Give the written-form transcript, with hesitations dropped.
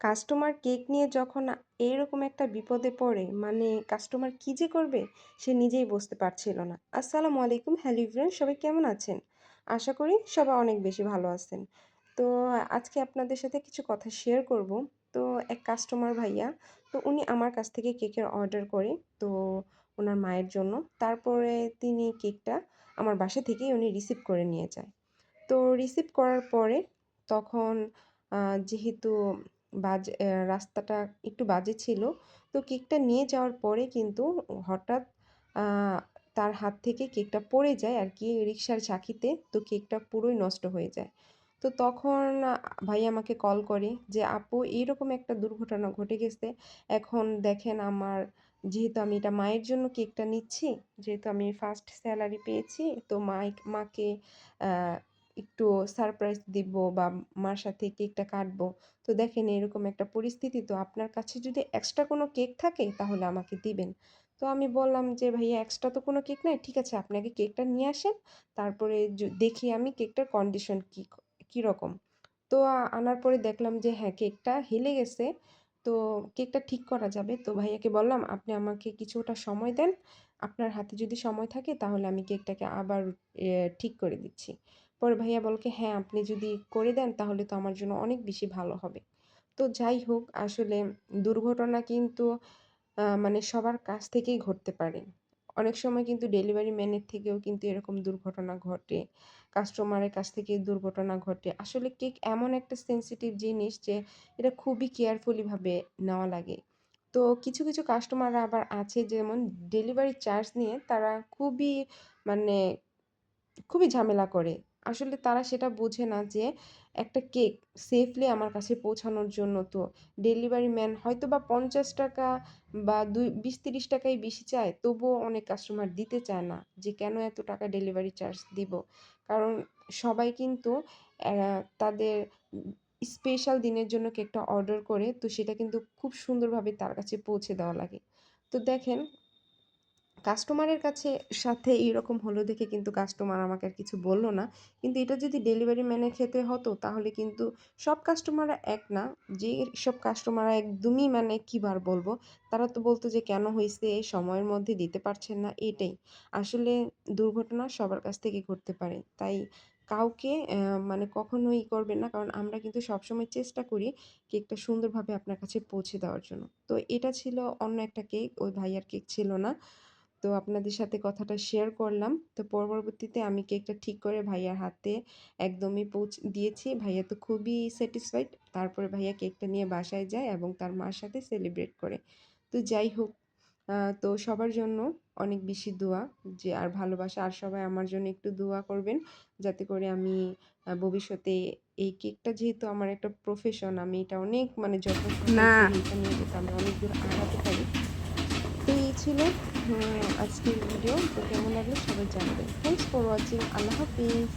Customer cake নিয়ে যখন এরকম একটা বিপদে পড়ে মানে কাস্টমার কী যে করবে সে নিজেই বুঝতে পারছিল না। আসসালামু আলাইকুম, হ্যালো এভরিওয়ান, সবাই কেমন আছেন? আশা করি সবাই অনেক বেশি ভালো আছেন। তো আজকে আপনাদের সাথে কিছু কথা শেয়ার করব। তো এক কাস্টমার ভাইয়া, তো উনি আমার কাছ থেকে কেকের অর্ডার করে, তো ওনার মায়ের জন্য। তারপরে তিনি কেকটা আমার বাসা থেকেই উনি রিসিভ করে নিয়ে যায়। তো রিসিভ করার পরে তখন যেহেতু রাস্তাটা একটু বাজে ছিল, তো কেকটা নিয়ে যাওয়ার পরে কিন্তু হঠাৎ আ তার হাত থেকে কেকটা পড়ে যায় আরকি রিক্সার ঝাঁকিতে। তো কেকটা পুরোই নষ্ট হয়ে যায়। তো তখন ভাইয়া আমাকে কল করে যে, "আপু, এরকম একটা দুর্ঘটনা ঘটে গেছে। এখন দেখেন আমার, যেহেতু আমি এটা মায়ের জন্য কেকটা নিচ্ছি, যেহেতু আমি ফার্স্ট স্যালারি পেয়েছি, তো মাকে আ একটু সারপ্রাইজ দিব বা মার সাথে কেকটা কাটবো। তো দেখেন এরকম একটা পরিস্থিতি, তো আপনার কাছে যদি এক্সট্রা কোনো কেক থাকে তাহলে আমাকে দিবেন।" তো আমি বললাম যে, "ভাইয়া, এক্সট্রা তো কোনো কেক নাই। ঠিক আছে, আপনি আগে কেকটা নিয়ে আসেন। তারপরে দেখি আমি কেকটার কন্ডিশন কিরকম।" তো আনার পরে দেখলাম যে হ্যাঁ, কেকটা হেলে গেছে। তো কেকটা ঠিক করা যাবে। তো ভাইয়াকে বললাম, "আপনি আমাকে কিছুটা সময় দেন। আপনার হাতে যদি সময় থাকে তাহলে আমি কেকটাকে আবার ঠিক করে দিচ্ছি।" পরে ভাইয়া বলল কি, "হ্যাঁ, আপনি যদি করে দেন তাহলে তো আমার জন্য অনেক বেশি ভালো হবে।" তো যাই হোক, আসলে দুর্ঘটনা কিন্তু মানে সবার কাছ থেকেই ঘটতে পারে। অনেক সময় কিন্তু ডেলিভারি ম্যানের থেকেও কিন্তু এরকম দুর্ঘটনা ঘটে। কাস্টমারের কাছ থেকে দুর্ঘটনা ঘটে। আসলে কেক এমন একটা সেনসিটিভ জিনিস যে এটা খুবই কেয়ারফুলি ভাবে নেওয়া লাগে। তো কিছু কাস্টমাররা আবার আছে যেমন ডেলিভারি চার্জ নিয়ে তারা মানে খুবই ঝামেলা করে। আসলে তারা সেটা বোঝে না যে একটা কেক সেফলি আমার কাছে পৌঁছানোর জন্য তো ডেলিভারি ম্যান হয়তোবা ৳৫০ বা ২০-৩০ টাকাই বেশি চায়, তবুও অনেক কাস্টমার দিতে চায় না যে কেন এত টাকা ডেলিভারি চার্জ দিব। কারণ সবাই কিন্তু তাদের স্পেশাল দিনের জন্য কেকটা অর্ডার করে, তো সেটা কিন্তু খুব সুন্দরভাবে তার কাছে পৌঁছে দেওয়া লাগে। তো দেখেন, কাস্টমারের সাথে এইরকম হলো দেখে কিন্তু কাস্টমার আমাকে আর কিছু বলল না। কিন্তু এটা যদি ডেলিভারি ম্যানের ক্ষেত্রে হতো তাহলে কিন্তু সব কাস্টমাররা এক না। যেসব কাস্টমাররা একদমই মানে কি আর বলবো, তারা তো বলতো যে, "কেন হইছে? সময়ের মধ্যে দিতে পারছেন না?" এটাই। আসলে দুর্ঘটনা সবার কাছ থেকে ঘটতে পারে। তাই কাউকে মানে কখনোই করবেন না। কারণ আমরা কিন্তু সবসময় চেষ্টা করি কেকটা সুন্দরভাবে আপনার কাছে পৌঁছে দেওয়ার জন্য। তো এটা ছিল অন্য একটা কেক, ওই ভাইয়ার কেক ছিল না। তো আপনাদের সাথে কথাটা শেয়ার করলাম। তো পরবর্তীতে আমি কেকটা ঠিক করে ভাইয়ার হাতে একদমই দিয়েছি। ভাইয়া তো খুবই স্যাটিসফাইড। তারপরে ভাইয়া কেকটা নিয়ে বাসায় যায় এবং তার মার সাথে সেলিব্রেট করে। তো যাই হোক, তো সবার জন্য অনেক বেশি দোয়া যে আর ভালোবাসা। আর সবাই আমার জন্য একটু দোয়া করবেন, যাতে করে আমি ভবিষ্যতে এই কেকটা, যেহেতু আমার একটা প্রফেশন, আমি এটা অনেক মানে যত্ন সহকারে না। করি এটা নিয়ে যাতে আমি অনেক দূর আগাতে পারি। তো এই ছিল আজকের ভিডিও। তো কেমন লাগলো সবাই জানাবেন। Thanks for watching. Allah Hafiz.